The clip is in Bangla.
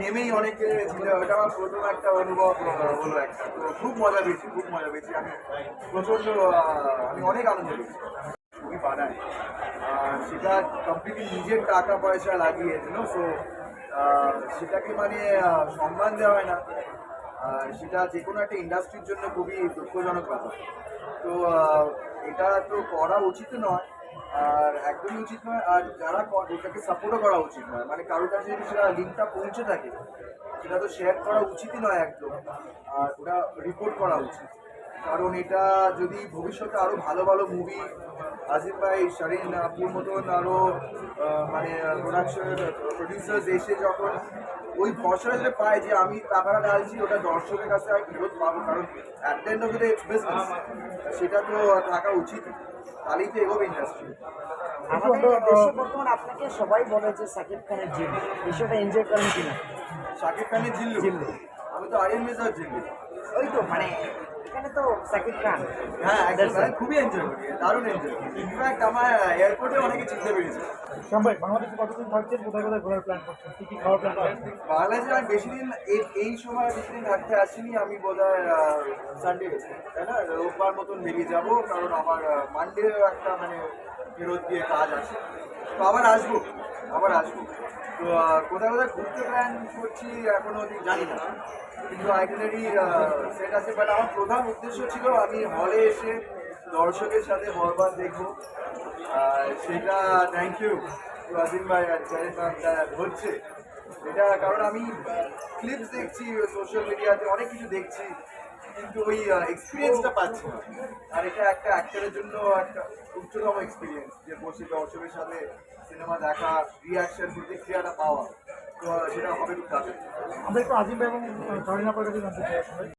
নেমেই অনেকে ছিল, ওটা আমার প্রথম একটা অনুভব হলো একটা। তো খুব মজা পেয়েছি, খুব মজা পেয়েছি আমি। প্রচণ্ড আমি অনেক আনন্দ পেয়েছি। ছবি বানায় সেটা কমপ্লিটলি নিজের টাকা পয়সা লাগিয়ে সো সেটাকে মানে সম্মান দেওয়া হয় না। আর সেটা যে কোনো একটা ইন্ডাস্ট্রির জন্য খুবই দুঃখজনক ব্যাপার। তো এটা তো করা উচিত নয়, আর একদমই উচিত নয়। আর যারা ওটাকে সাপোর্টও করা উচিত নয়, মানে কারোর কাছে যদি সেটা লিঙ্কটা পৌঁছে থাকে সেটা তো শেয়ার করা উচিতই নয় একদম। আর ওটা রিপোর্ট করা উচিত, কারণ এটা যদি ভবিষ্যতে আরও ভালো ভালো মুভি আজিম ভাই, শারিন আপুর মতন আরও মানে প্রোডাকশন প্রডিউসার্স এসে যখন ওই ভরসাটা যেটা পায় যে আমি টাকাটা ঢালছি ওটা দর্শকের কাছে আমি ফেরত পাবো, কারণ at the end of the it's business, সেটা তো থাকা উচিত। তাহলেই তো এগোবে ইন্ডাস্ট্রি। আমাদের দেশে বর্তমানে আপনাকে সবাই বলে যে সাকিব খানের জিল, বিষয়টা এনজয় করেন কিনা? শাকিব খানের জিল্লু? আমি তো আরিয়ান মির্জার জিল্লু। ওই তো মানে এখানে তো সাকিব খান। হ্যাঁ একদম, খুবই এনজয় করি, দারুণ এনজয় করি। ইনফ্যাক্ট আমার এয়ারপোর্টে অনেকে চিনতে পেরেছে। ভাই বাংলাদেশে কতদিন থাকছেন, কোথায় কোথায় ঘোরার প্ল্যান করছেন, কি কি খাওয়ার প্ল্যান করছেন? বাংলাদেশে আমি বেশি দিন এই সময় বেশি দিন থাকতে আসিনি। আমি বোধহয় সানডে, তাই না, রোববার মতন বেরিয়ে যাবো, কারণ আমার মানডে একটা মানে ফেরত দিয়ে কাজ আছে। তো আবার আসবো, আবার আসবো। তো কোথায় কোথায় ঘুরতে প্ল্যান করছি এখনো জানি না, কিন্তু আইটিনারি সেট আছে। বাট আমার প্রধান উদ্দেশ্য ছিল আমি হলে এসে দর্শকের সাথে বরবাদ দেখবো। সেটা থ্যাংক ইউ আজিম ভাই আর জাহিদ ম্যাম হচ্ছে এটা, কারণ আমি ক্লিপস দেখছি সোশ্যাল মিডিয়াতে, অনেক কিছু দেখছি, কিন্তু ওই এক্সপিরিয়েন্সটা পাচ্ছি না। আর এটা একটা অ্যাক্টরের জন্য একটা উচ্চতম এক্সপিরিয়েন্স, যে বসে দর্শকের সাথে সিনেমা দেখা, রিয়াকশন, প্রতিক্রিয়াটা পাওয়া। তো সেটা হবে খুব তাড়াতাড়ি। আমরা একটু আজিম ভাই এবং শারিন আপার কাছে জানতে চাই আসলে